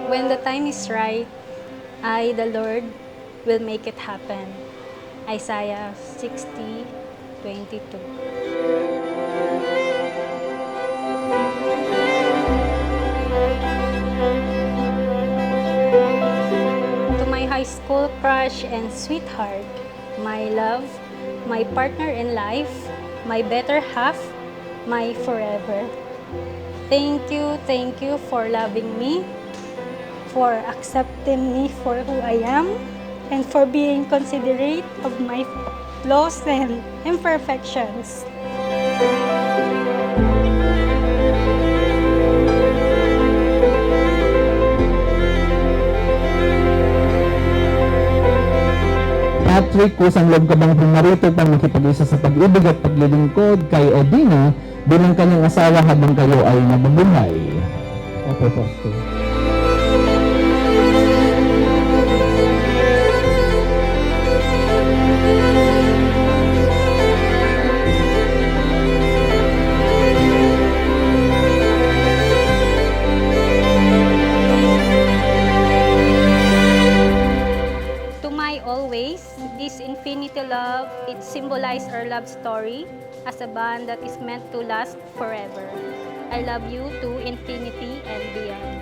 When the time is right, I, the Lord, will make it happen. Isaiah 60:22. To my high school crush and sweetheart, my love, my partner in life, my better half, my forever. Thank you for loving me, for accepting me for who I am, and for being considerate of my flaws and imperfections. Patrick, kusang loob ka bang pumarito para makipag-isa sa pag-ibig at paglilingkod kay Edina bilang kanyang asawa habang kayo ay nabubuhay? Opo, Pastor. To my always, this infinity love, it symbolizes our love story as a bond that is meant to last forever. I love you to infinity and beyond.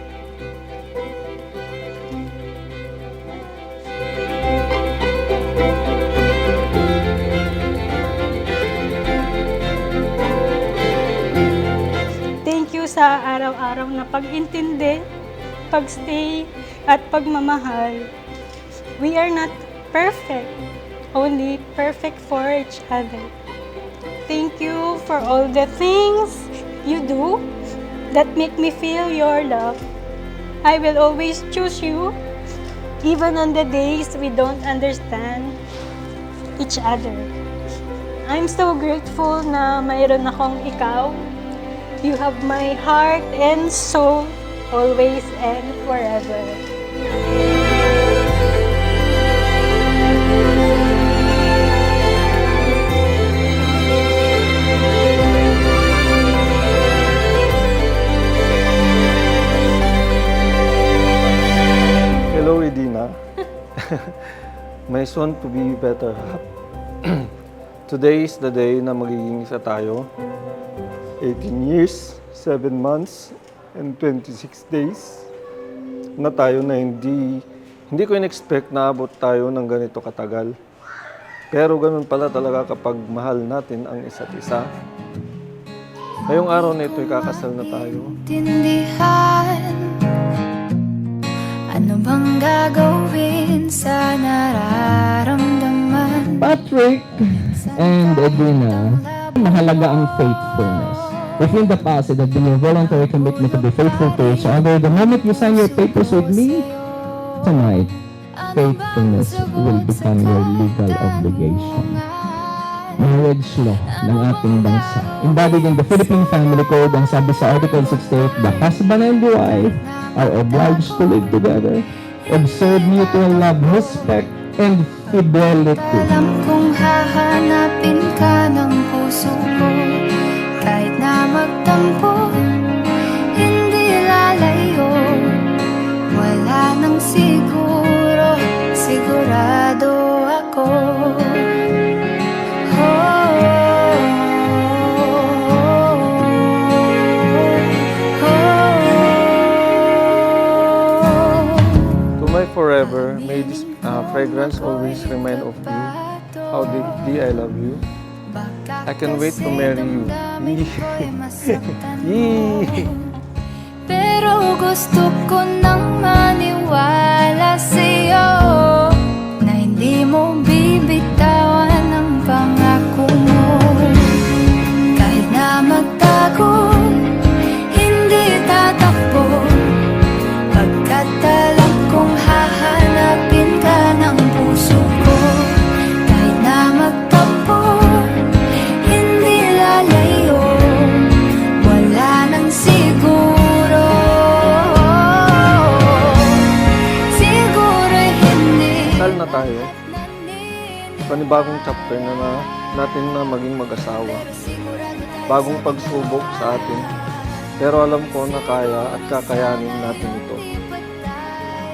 Thank you sa araw-araw na pag-intindi, pag-stay, at pagmamahal. We are not perfect, only perfect for each other. Thank you for all the things you do that make me feel your love. I will always choose you, even on the days we don't understand each other. I'm so grateful na mayroon akong ikaw. You have my heart and soul, always and forever. Hello, Edina. My soon to be better half. Today is the day na magiging isa tayo. 18 years, 7 months, and 26 days na tayo na hindi ko in-expect na abot tayo ng ganito katagal. Pero ganun pala talaga kapag mahal natin ang isa't isa. Ngayong araw na ito, ikakasal na tayo. Ano bang gagawin sa nararamdaman? Patrick and Edina, mahalaga ang faithfulness. If in the past it had been your voluntary commitment to be faithful to each other, the moment you sign your papers with me, tonight, faithfulness will become your legal obligation. Marriage law ng ating bansa. Embodied in the Philippine Family Code, ang sabi sa Article 68, the husband and the wife are obliged to live together, observe mutual love, respect, and fidelity. Alam kong hahanapin ka ng puso ko, kahit na magtampo, hindi lalayo. Wala nang siguro, sigurado ako. Forever, may this fragrance always remind of you how deeply I love you. I can wait to marry you. Yee! Pero gusto ko nang maniwala sa'yo na hindi mo bibitawan ang pangako mo. Kahit na magtago, hindi tatakbo, pagkat alam kong hahanapin ka ng puso ko. Kahit na magtampo, hindi lalayo, wala nang siguro. Siguro hindi. Kasal na tayo. Panibagong chapter na natin na maging mag-asawa. Bagong pagsubok sa atin. Pero alam ko na kaya at kakayanin natin ito.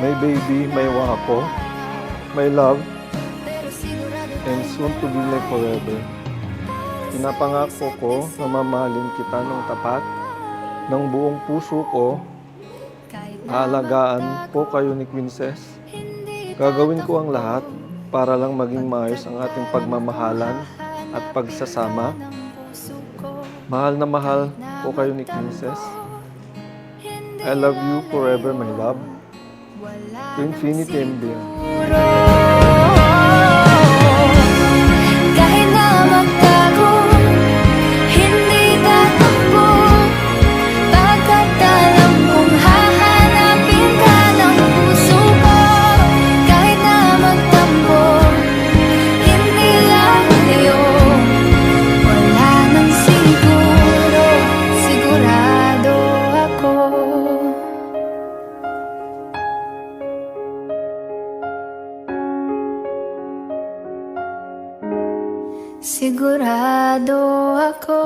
my baby, my wako, my love, and soon to be my forever. Pinapangako ko na mamahalin kita ng tapat, ng buong puso ko, aalagaan ko kayo ni Princess. Gagawin ko ang lahat para lang maging maayos ang ating pagmamahalan at pagsasama. Mahal na mahal ko kayo ni Princess. I love you forever, my love. To infinity and beyond. Kahit na magtago, hindi tatakbo, pagkat alam kong hahanapin ka ng puso ko. Kahit na magtampo, hindi layo, wala nang siguro, sigurado ako. Sigurado ako.